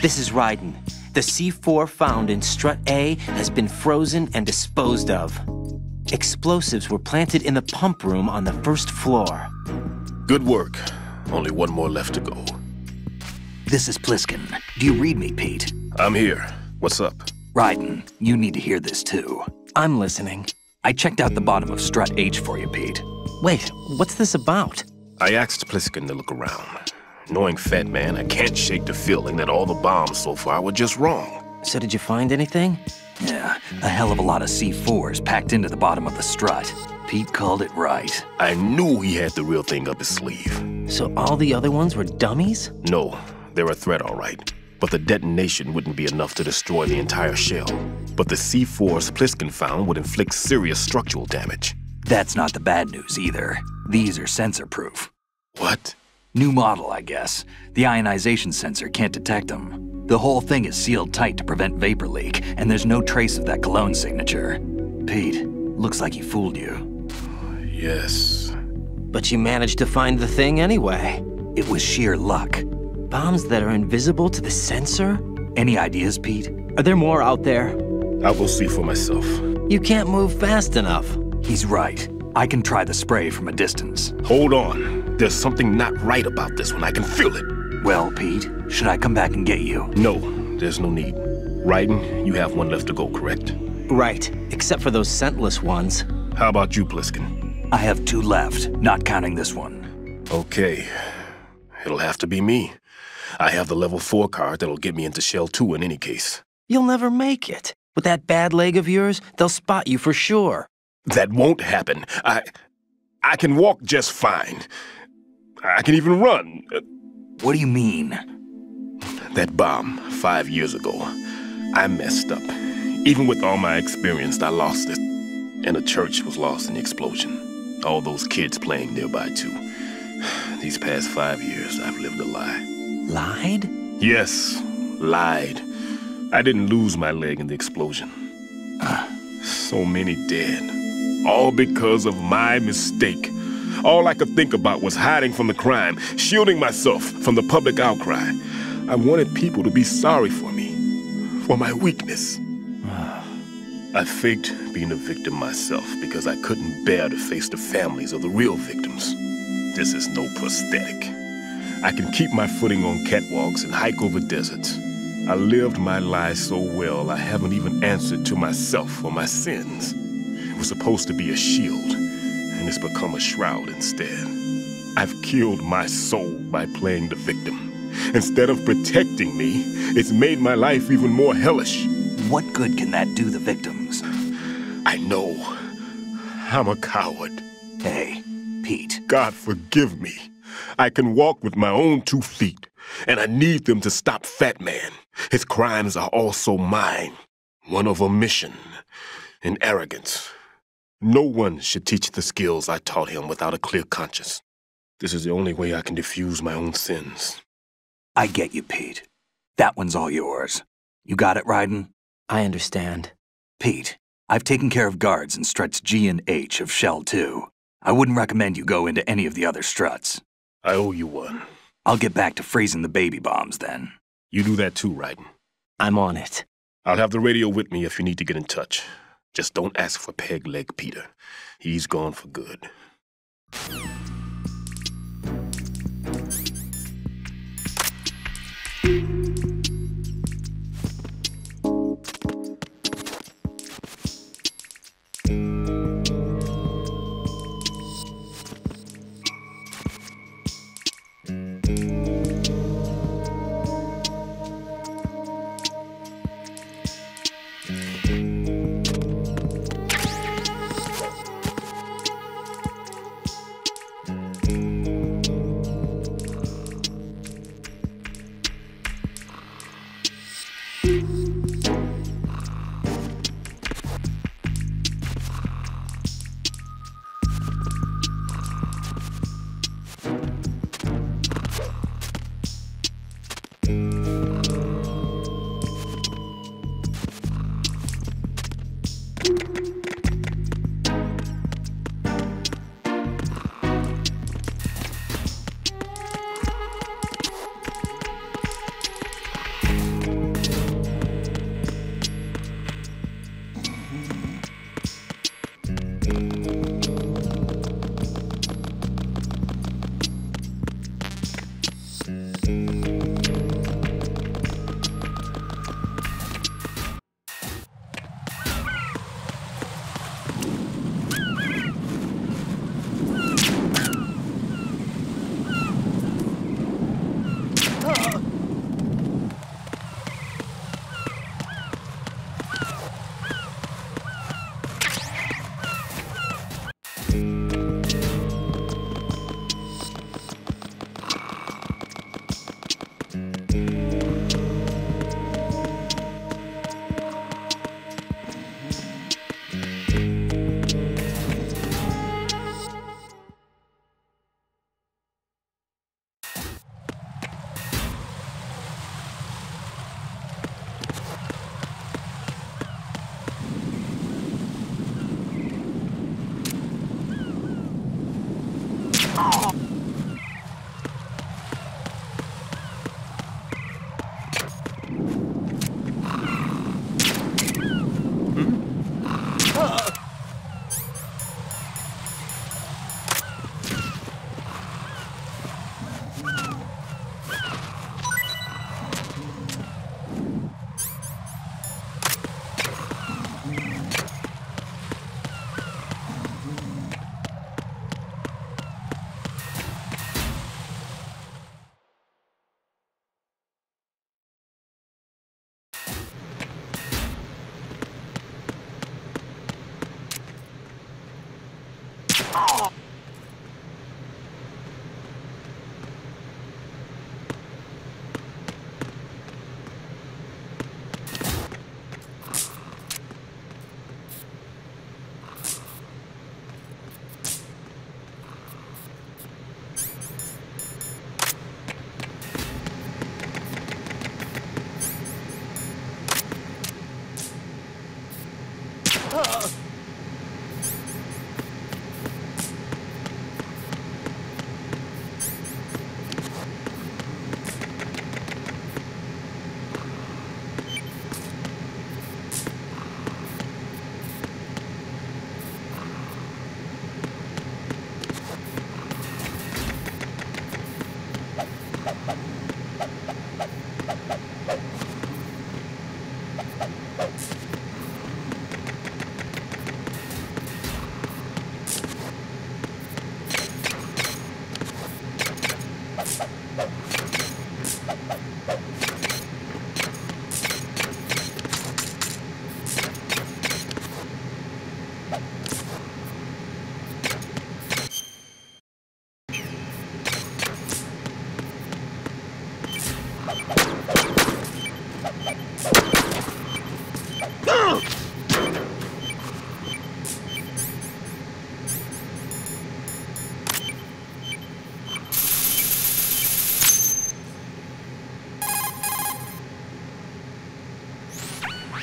This is Ryden. The C4 found in Strut A has been frozen and disposed of. Explosives were planted in the pump room on the first floor. Good work. Only one more left to go. This is Pliskin. Do you read me, Pete? I'm here. What's up? Ryden, you need to hear this too. I'm listening. I checked out the bottom of Strut H for you, Pete. Wait, what's this about? I asked Pliskin to look around. Knowing Fat Man, I can't shake the feeling that all the bombs so far were just wrong. So did you find anything? Yeah, a hell of a lot of C4s packed into the bottom of the Strut. Pete called it right. I knew he had the real thing up his sleeve. So all the other ones were dummies? No, they're a threat, all right. But the detonation wouldn't be enough to destroy the entire shell. But the C4s Pliskin found would inflict serious structural damage. That's not the bad news either. These are sensor-proof. What? New model, I guess. The ionization sensor can't detect them. The whole thing is sealed tight to prevent vapor leak, and there's no trace of that cologne signature. Pete, looks like he fooled you. Yes. But you managed to find the thing anyway. It was sheer luck. Bombs that are invisible to the sensor? Any ideas, Pete? Are there more out there? I'll go see for myself. You can't move fast enough. He's right. I can try the spray from a distance. Hold on. There's something not right about this one. I can feel it. Well, Pete, should I come back and get you? No, there's no need. Ryden, you have one left to go, correct? Right, except for those scentless ones. How about you, Pliskin? I have 2 left, not counting this one. Okay. It'll have to be me. I have the level 4 card that'll get me into Shell 2 in any case. You'll never make it. With that bad leg of yours, they'll spot you for sure. That won't happen. I can walk just fine. I can even run. What do you mean? That bomb 5 years ago, I messed up. Even with all my experience, I lost it. And the church was lost in the explosion. All those kids playing nearby, too. These past 5 years, I've lived a lie. Lied? Yes, lied. I didn't lose my leg in the explosion. So many dead. All because of my mistake. All I could think about was hiding from the crime, shielding myself from the public outcry. I wanted people to be sorry for me, for my weakness. I faked being a victim myself because I couldn't bear to face the families of the real victims. This is no prosthetic. I can keep my footing on catwalks and hike over deserts. I lived my lie so well I haven't even answered to myself for my sins. It was supposed to be a shield, and it's become a shroud instead. I've killed my soul by playing the victim. Instead of protecting me, it's made my life even more hellish. What good can that do the victims? I know. I'm a coward. Hey, Pete. God forgive me. I can walk with my own 2 feet, and I need them to stop Fat Man. His crimes are also mine. One of omission and arrogance. No one should teach the skills I taught him without a clear conscience. This is the only way I can diffuse my own sins. I get you, Pete. That one's all yours. You got it, Ryden? I understand. Pete, I've taken care of guards in Struts G and H of Shell 2. I wouldn't recommend you go into any of the other Struts. I owe you one. I'll get back to freezing the baby bombs then. You do that too, Ryden. I'm on it. I'll have the radio with me if you need to get in touch. Just don't ask for Peg Leg Peter. He's gone for good.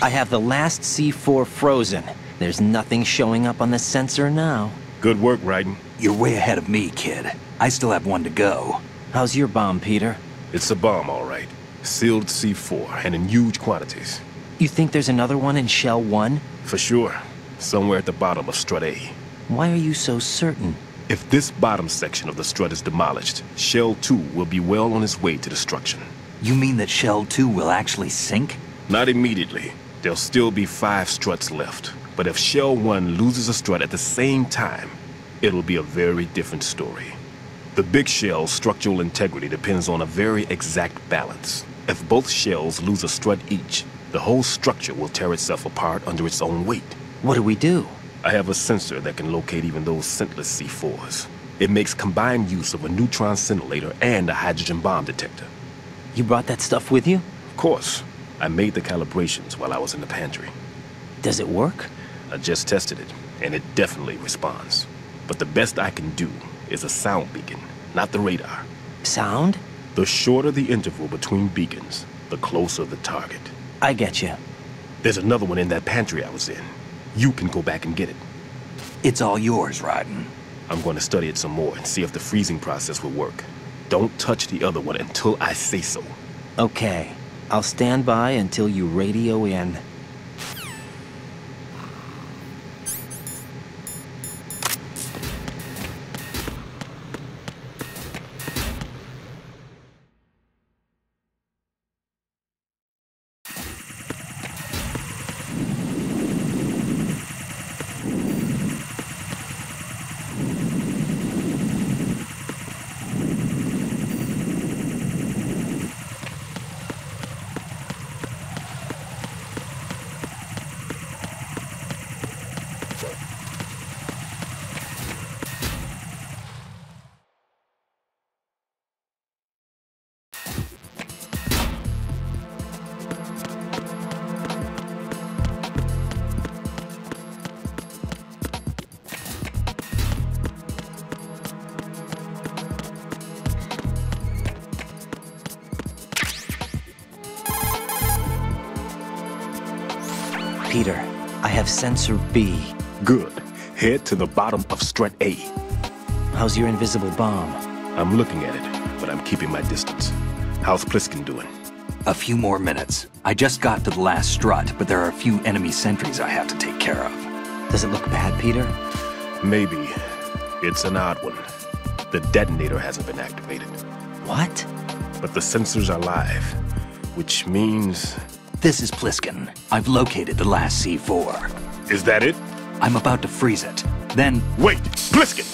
I have the last C4 frozen. There's nothing showing up on the sensor now. Good work, Ryden. You're way ahead of me, kid. I still have one to go. How's your bomb, Peter? It's a bomb, all right. Sealed C4, and in huge quantities. You think there's another one in Shell 1? For sure. Somewhere at the bottom of Strut A. Why are you so certain? If this bottom section of the strut is demolished, Shell 2 will be well on its way to destruction. You mean that Shell 2 will actually sink? Not immediately. There'll still be 5 struts left. But if Shell 1 loses a strut at the same time, it'll be a very different story. The big shell's structural integrity depends on a very exact balance. If both shells lose a strut each, the whole structure will tear itself apart under its own weight. What do we do? I have a sensor that can locate even those scentless C4s. It makes combined use of a neutron scintillator and a hydrogen bomb detector. You brought that stuff with you? Of course. I made the calibrations while I was in the pantry. Does it work? I just tested it, and it definitely responds. But the best I can do is a sound beacon, not the radar. Sound? The shorter the interval between beacons, the closer the target. I get you. There's another one in that pantry I was in. You can go back and get it. It's all yours, Ryden. I'm going to study it some more and see if the freezing process will work. Don't touch the other one until I say so. Okay. I'll stand by until you radio in. Peter, I have sensor B. Good. Head to the bottom of Strut A. How's your invisible bomb? I'm looking at it, but I'm keeping my distance. How's Pliskin doing? A few more minutes. I just got to the last strut, but there are a few enemy sentries I have to take care of. Does it look bad, Peter? Maybe. It's an odd one. The detonator hasn't been activated. What? But the sensors are live, which means... This is Pliskin. I've located the last C4. Is that it? I'm about to freeze it. Then... Wait! Pliskin!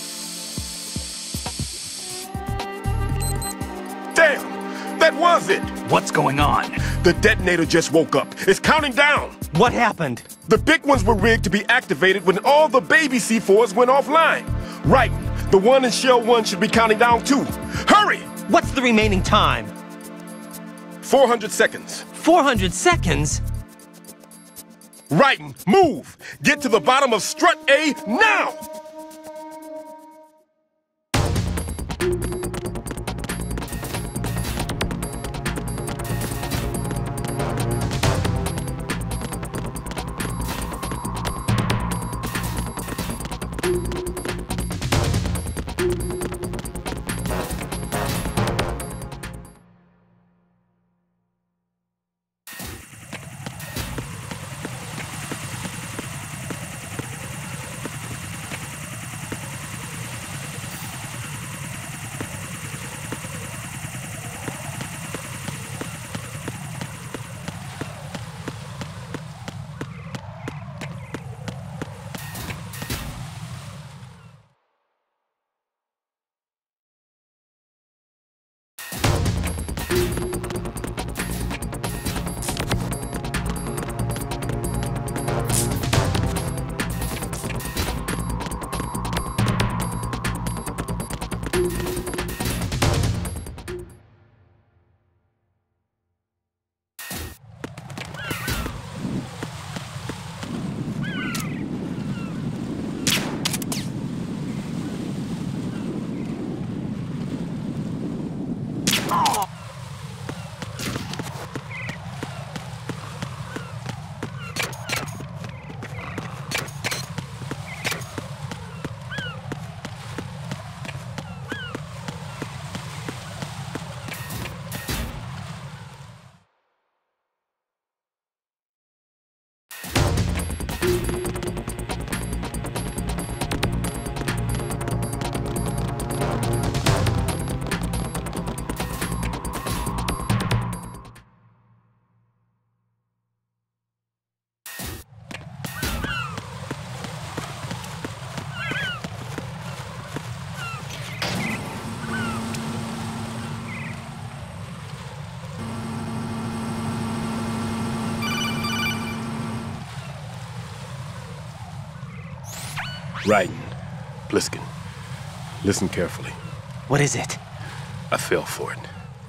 Damn! That was it! What's going on? The detonator just woke up. It's counting down! What happened? The big ones were rigged to be activated when all the baby C4s went offline. Right. The one in Shell 1 should be counting down too. Hurry! What's the remaining time? 400 seconds. 400 seconds? Right. Move! Get to the bottom of Strut A now! Raiden, Pliskin, listen carefully. What is it? I fell for it.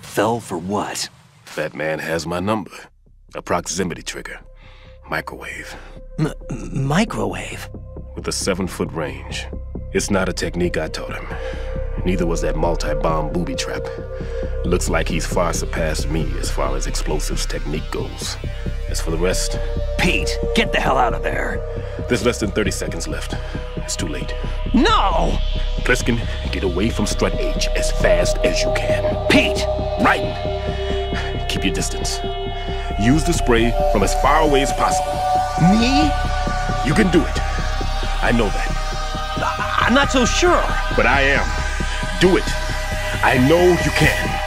Fell for what? Fat man has my number. A proximity trigger. Microwave. Microwave? With a 7-foot range. It's not a technique I taught him. Neither was that multi-bomb booby trap. Looks like he's far surpassed me as far as explosives technique goes. As for the rest... Pete, get the hell out of there. There's less than 30 seconds left. It's too late. No! Pliskin, get away from Strut H as fast as you can. Pete! Raiden, keep your distance. Use the spray from as far away as possible. Me? You can do it. I know that. I'm not so sure. But I am. Do it. I know you can.